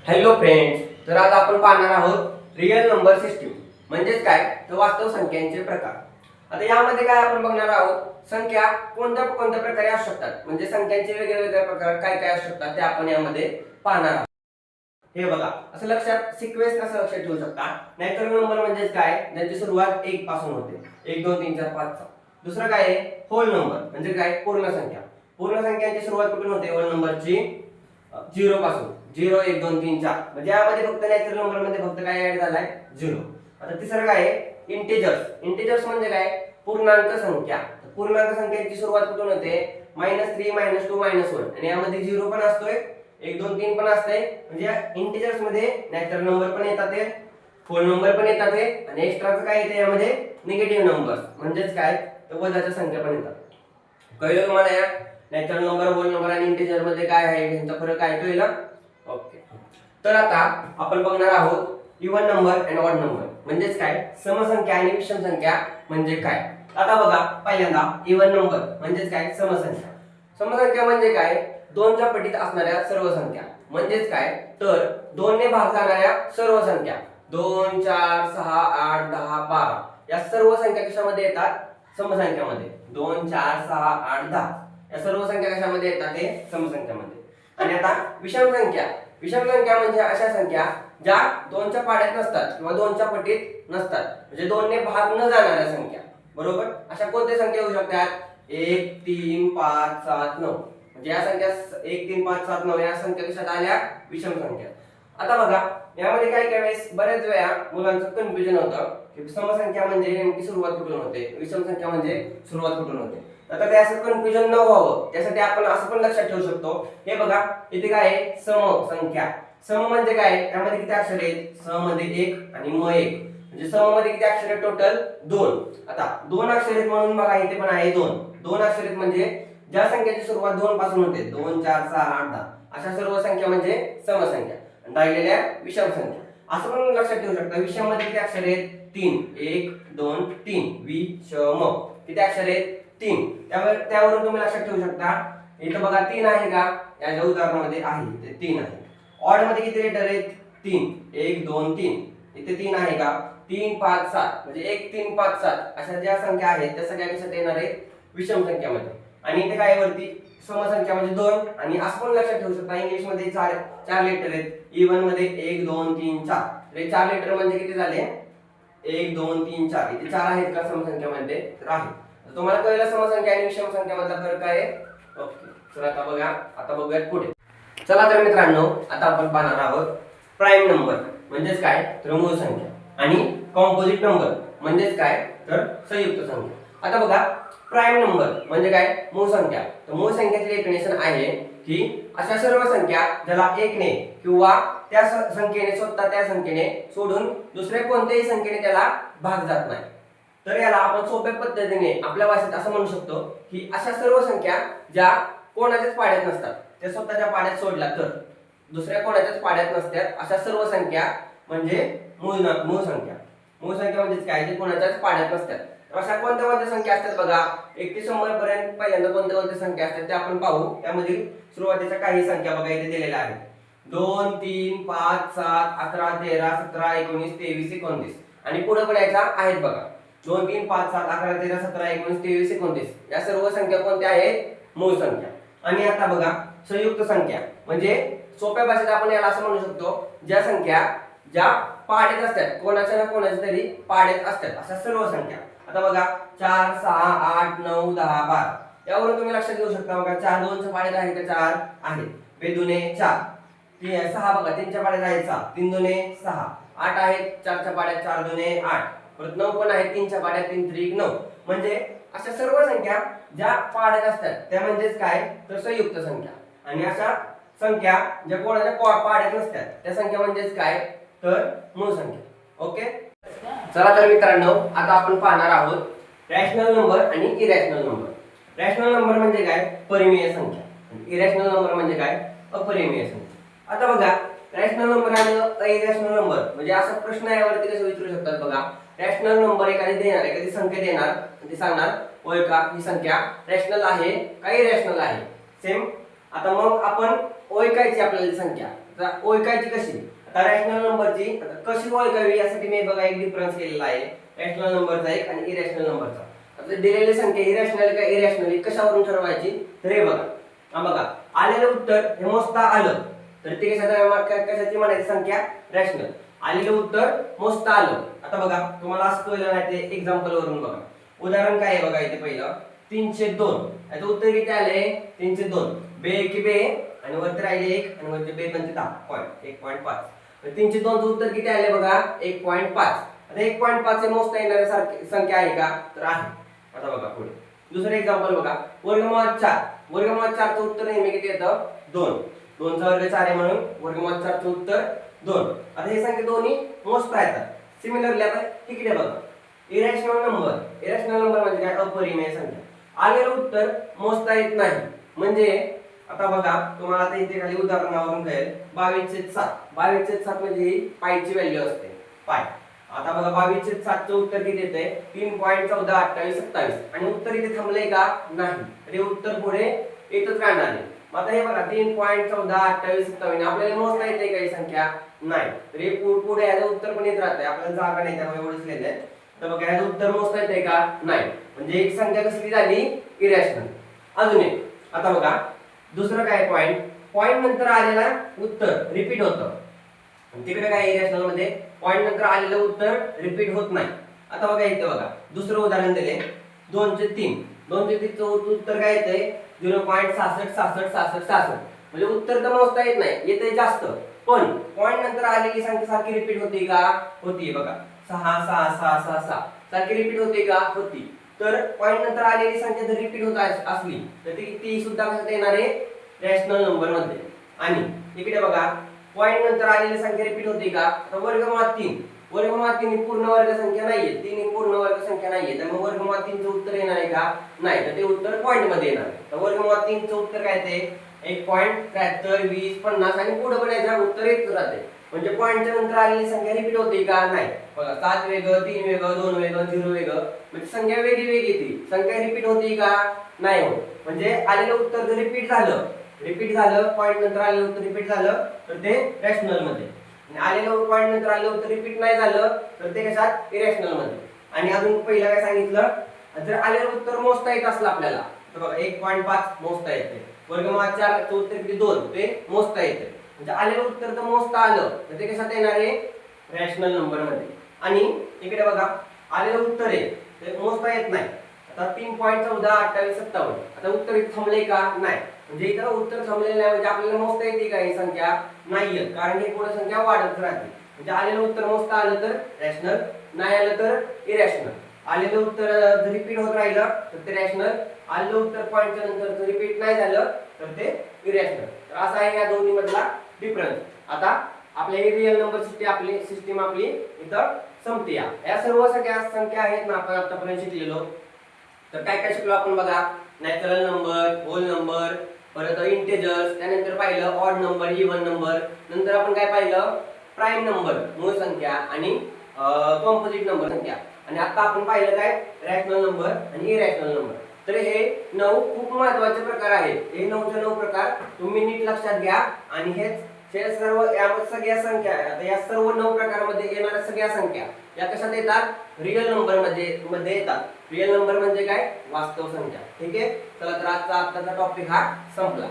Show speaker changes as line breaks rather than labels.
Hello friends, तर आज आपण पाहणार आहोत रिअल नंबर सिस्टीम म्हणजेच काय तर वास्तव संख्यांचे प्रकार. आता यामध्ये काय आपण बघणार आहोत संख्या कोणत्या कोणत्या प्रकारे असू शकतात, म्हणजे संख्यांचे वेगवेगळे प्रकार काय काय असू शकतात ते आपण यामध्ये पाहणार आहोत. हे बघा, असं लक्षात सिक्वेन्स कसं लक्षात ठेवू शकता. नॅचरल नंबर म्हणजेच काय ज्याची सुरुवात 1 पासून होते, 1 2 3 4 5 6. दुसरं काय आहे होल नंबर म्हणजे काय पूर्ण संख्या. पूर्ण संख्यांची सुरुवात कुठून होते होल नंबरची 0 पासून. 0 1 2 3 4 म्हणजे यामध्ये फक्त नॅचरल नंबर मध्ये फक्त काय ऍड झालाय 0. आता तिसरं काय आहे इंटिजर्स. इंटिजर्स म्हणजे काय पूर्णांक संख्या. पूर्णांक संख्येची सुरुवात कुठून होते -3 -2 -1 आणि यामध्ये 0 पण असतोय 1 2 3 पण असतंय. म्हणजे इंटिजर्स मध्ये नॅचरल नंबर पण येतात ते, होल नंबर पण येतात ते आणि एक्स्ट्राचं काय येते यामध्ये निगेटिव्ह नंबर्स म्हणजेच काय तर वजाच्या संख्या पण येतात. कळलं तुम्हाला या नॅचरल नंबर होल नंबर आणि इंटिजर मध्ये काय आहे यांचा फरक काय कळला. ओके, तर आता आपण बघणार आहोत इव्हन नंबर आणि ऑड नंबर म्हणजेच काय समसंख्या आणि विषम संख्या म्हणजे काय. आता बघा पहिल्यांदा इव्हन नंबर म्हणजेच काय समसंख्या. समसंख्या म्हणजे काय दोनच्या पटीत असणाऱ्या सर्व संख्या म्हणजेच काय तर 2 ने भाग जाणाऱ्या सर्व संख्या 2 4 6 8 10 12 या सर्व संख्या कशामध्ये येतात समसंख्यामध्ये. 2 4 6 8 10 या सर्व संख्या कशामध्ये येतात ते समसंख्यामध्ये. आणि आता विषम संख्या. विषम संख्या म्हणजे अशा संख्या ज्या 2च्या पाड्यात नसतात किंवा 2च्या पटीत नसतात, म्हणजे 2 ने भाग न जाणाऱ्या संख्या. बरोबर, अशा कोणत्या संख्या होऊ शकतात 1 3 5 7 9 म्हणजे या संख्या 1 3 5 7 9 या संख्या कशात आल्या विषम संख्या. आता बघा यामध्ये काय काय वेळेस बऱ्याच वेळा मुलांचं कन्फ्युजन होतं की समसंख्या म्हणजे नेमकी सुरुवात कुठून होते, विषम संख्या म्हणजे सुरुवात कुठून होते. आता ते असं कन्फ्युजन न व्हावं त्यासाठी आपण असं पण लक्षात ठेवू शकतो. हे बघा इथे काय आहे सम संख्या. सम म्हणजे काय त्यामध्ये किती अक्षर आहेत स मध्ये 1 आणि म 1 म्हणजे सम मध्ये किती अक्षर आहेत टोटल 2. आता 2 अक्षर आहेत म्हणून बघा इथे पण आहे 2 अक्षर आहेत म्हणजे ज्या संख्येची सुरुवात 2 पासून होते 2 4 6 8 10 अशा सर्व संख्या म्हणजे समसंख्या. राहिलेल्या विषम संख्या असं पण लक्षात ठेवू शकता. विषम मध्ये किती अक्षर आहेत 3 1 2 3 विषम किती अक्षर आहेत 3. त्यावरून तुम्ही लक्षात ठेवू शकता इथं बघा 3 आहे का या उदाहरणामध्ये आहे ते 3 आहे. ऑड मध्ये किती लेटर आहेत 3 1 2 3 इथे 3 आहे का 3 5 7 म्हणजे 1 3 5 7 अशा ज्या संख्या आहेत त्या सगळ्या कशात येणार आहेत विषम संख्यामध्ये. आणि इथे काय वरती समसंख्या म्हणजे 2 आणि असं पण लक्षात ठेवू शकता इंग्लिश मध्ये 4 लेटर आहेत. इव्हन मध्ये 1 2 3 4 म्हणजे 4 लेटर म्हणजे किती झाले 1 2 3 4 इथे 4 आहेत का समसंख्यामध्ये तर आहे. तुम्हाला कळलं समसंख्या आणि विषम संख्या मधला फरक काय आहे. ओके, चला आता बघूयात पुढे. चला तर मित्रांनो आता आपण पाहणार आहोत प्राईम नंबर म्हणजेच काय तर मूळ संख्या आणि कॉम्पोजिट नंबर म्हणजेच काय तर संयुक्त संख्या. आता बघा प्राईम नंबर म्हणजे काय मूळ संख्या. तर मूळ संख्येचे डेफिनेशन आहे की अशा सर्व संख्या ज्याला 1 ने किंवा त्या संख्येने स्वतः त्या संख्येने सोडून दुसऱ्या कोणत्याही संख्येने त्याला भाग जात नाही. तर याला आपण सोप्या पद्धतीने आपल्या भाषेत असं म्हणू शकतो की अशा सर्व संख्या ज्या कोणाच्याच पाड्यात नसतात त्या स्वतःच्या पाड्यात सोडल्या तर दुसऱ्या कोणाच्याच पाड्यात नसतात अशा सर्व संख्या म्हणजे मूळ संख्या. मूळ संख्या म्हणजेच काय जे कोणाच्याच पाड्यात नसतात. अशा कोणत्या कोणत्या संख्या असतात बघा 1 ते 100 पर्यंत पहिल्यांदा कोणत्या कोणत्या संख्या असतात ते आपण पाहू. त्यामधील सुरुवातीच्या काही संख्या बघा इथे दिलेल्या आहेत 2 3 5 7 11 13 17 19 23 29 आणि पुढे पण याच्या आहेत बघा 2 3 5 7 11 13 17 19 23 29 या सर्व संख्या कोणत्या आहेत मूळ संख्या. आणि आता बघा संयुक्त संख्या म्हणजे सोप्या भाषेत आपण याला असं म्हणू शकतो ज्या संख्या ज्या पाड्यात असतात कोणाच्या ना कोणाच्या तरी पाड्यात असतात अशा सर्व संख्या. आता बघा 4 6 8 9 10 12 यावरून तुम्ही लक्षात घेऊ शकता बघा 4 2 च्या पाड्यात आहे का 4 आहे 2 दुने 4 6 बघा 3 च्या पाड्यात आहे 6 3 दुने 6 8 आहेत 4 च्या पाड्यात 4 दुने 8 परत 9 पण आहे 3 च्या पाड्यात 3 3 9 म्हणजे अशा सर्व संख्या ज्या पाड्यात असतात त्या म्हणजेच काय तर संयुक्त संख्या. आणि अशा संख्या ज्या कोणाच्या पाड्यात नसतात त्या संख्या म्हणजेच काय तर मूळ संख्या. ओके, चला तर मित्रांनो आता आपण पाहणार आहोत रॅशनल नंबर आणि इरॅशनल नंबर. रॅशनल नंबर म्हणजे काय परिमेय संख्या, इरॅशनल नंबर म्हणजे काय अपरिमेय संख्या. आता बघा रॅशनल नंबर आणि इरॅशनल नंबर म्हणजे असा प्रश्न यावरती कसं विचारू शकतात बघा. रॅशनल नंबर एखादी संख्या देणार ते सांगणार होय का ही संख्या रॅशनल आहे का इरॅशनल आहे सेम. आता मग आपण ओळखायची आपल्याला संख्या आता ओळखायची कशी? आता रॅशनल नंबरची कशी ओळखावी यासाठी मी बघा एक डिफरन्स केलेला आहे रॅशनल नंबरचा एक आणि इरॅशनल नंबरचा. आता दिलेली संख्या इरॅशनल का इरॅशनल कशावरून ठरवायची? तर हे बघा, हा बघा आलेलं उत्तर हे मोजता आलं तर ते कशाची म्हणायची संख्या? रॅशनल. आलेलं उत्तर मोजता आलं. आता बघा तुम्हाला असं कळलं नाही ते एक्झाम्पल वरून बघा. उदाहरण काय आहे बघा इथे पहिलं 302. याचं उत्तर किती आले? 302. बे की बे आणि वरती राहिले 1 आणि वरती बे पंचे 10 पॉईंट 1.5. तर 302 चं उत्तर किती आले बघा? 1.5. आता 1.5 हे मोजता येणारी संख्या आहे का? तर आहे. आता बघा पुढे दुसरं एक्झाम्पल बघा, वर्गमुळात 4. वर्गमुळात 4 चं उत्तर नेहमी किती येतं? 2. 2 चा वर्ग 4 आहे म्हणून वर्गमुळात 4 चं उत्तर 2. आता हे संख्या दोन्ही मोजता येतात. सिमिलरली आता इकडे बघा, इरॅशनल नंबर. इरॅशनल नंबर म्हणजे काय? अपरिमेय संख्या. आलेलं उत्तर मोजता येत नाही. म्हणजे आता बघा तुम्हाला आता इथे खाली उदाहरणावरून कळेल 22/7. 22/7 म्हणजे ही पायची व्हॅल्यू असते, पाय. आता बघा 22/7 चं उत्तर किती येते? 3.142827. आणि उत्तर इथे थांबलंय का? नाही. तर हे उत्तर पुढे येतच राहणार आहे. मग आता हे बघा 3.142827 आपल्याला मोजता येते काही संख्या? नाही. तर हे पुढे याचं उत्तर पण येत राहतंय. आपल्याला जागा नाही त्यामुळे एवढंच लिहिलंय. तर बघा याचं उत्तर मोजता येते का? नाही. म्हणजे एक संख्या कसली झाली? इरॅशनल. अजून एक आता बघा दुसरं काय पॉइंट नंतर आलेला उत्तर रिपीट होतं. तिकडे काय इरॅशनल मध्ये पॉइंट नंतर आलेलं उत्तर रिपीट होत नाही. आता बघा इथे बघा दुसरं उदाहरण दिले 203. 203 चं उत्तर काय येतंय? 0.666666. म्हणजे उत्तर तर मोजता येत नाही, येते जास्त. पण पॉइंट नंतर आलेली संख्या सारखी रिपीट होते का? होती. बघा 66666 सारखी रिपीट होते का? होती. तर पॉइंट नंतर आलेली संख्या जर रिपीट होत असली तर ती सुद्धा कशात येणार आहे? रॅशनल नंबर मध्ये. आणि इकडे बघा पॉइंट नंतर आलेली संख्या रिपीट होते का? तर वर्गमुळात 3. वर्गमुळात 3 ही पूर्ण वर्ग संख्या नाहीये. 3 ही पूर्ण वर्ग संख्या नाहीये. त्यामुळे वर्गमुळात 3 चं उत्तर येणार आहे का? नाही. तर ते उत्तर पॉइंट मध्ये येणार आहे. तर वर्गमुळात 3 चं उत्तर काय येते? 1.73 20 50 आणि पुढे पण याचं उत्तर येत राहते. म्हणजे पॉइंटच्या नंतर आलेली संख्या रिपीट होते का? नाही. बघा 7 वेगळं, 3 वेगळं, 2 वेगळं, 0 वेगळं, म्हणजे संख्या वेगळी वेगळी येते. संख्या रिपीट होते का? नाही होत. म्हणजे आलेलं उत्तर जर रिपीट झालं पॉइंट नंतर आलेलं उत्तर रिपीट झालं तर ते रॅशनल मध्ये. आणि आलेलं पॉइंट नंतर आलेलं उत्तर रिपीट नाही झालं तर ते कशात? इरॅशनल मध्ये. आणि अजून पहिला काय सांगितलं? जर आलेलं उत्तर मोजता येत असलं आपल्याला तर बघा 1.5 मोजता येते. वर्गमुळात 4 चं उत्तर किती? 2. ते मोजता येते. म्हणजे आलेलं उत्तर तर मोजता आलं तर ते कशात येणार आहे? रॅशनल नंबर मध्ये. आणि इकडे बघा आलेलं उत्तर आहे ते मोजता येत नाही. आता 3.142857. आता उत्तर इथे थांबले का? नाही. म्हणजे इथं उत्तर थांबलेलं नाही. म्हणजे आपल्याला मोजता येते का ही संख्या? नाहीये. कारण ही पुढे संख्या वाढत राहते. म्हणजे आलेलं उत्तर मोजता आलं तर रॅशनल, नाही आलं तर इरॅशनल. आलेलं उत्तर जर रिपीट होत राहिलं तर ते रॅशनल, आलेलं उत्तर पॉइंटच्या नंतर जर रिपीट नाही झालं तर ते इरॅशनल. तर असा आहे या दोन्ही मधला डिफरन्स. आता आपल्या रिअल नंबर सिस्टीम आपली इथं संपते. या सर्व सगळ्या संख्या आहेत ना आपण आतापर्यंत शिकलेलो. तर काय काय शिकलो आपण बघा? नॅचरल नंबर, होल नंबर, परत इंटेजर्स, त्यानंतर पाहिलं ऑड नंबर, इव्हन नंबर, नंतर आपण काय पाहिलं? प्राईम नंबर मूळ संख्या आणि कॉम्पोजिट नंबर संख्या. आणि आता आपण पाहिलं काय? रॅशनल नंबर आणि इरॅशनल नंबर. तर हे 9 खूप महत्त्वाचे प्रकार आहेत. हे 9चे 9 प्रकार तुम्ही नीट लक्षात घ्या. आणि हे सर्व यामध्ये सगळ्या संख्या, आता या सर्व 9 प्रकारामध्ये येणाऱ्या सगळ्या संख्या या कशात येतात? रिअल नंबर मध्ये येतात. रिअल नंबर म्हणजे काय? वास्तव संख्या. ठीक आहे. चला तर आजचा टॉपिक हा संपला.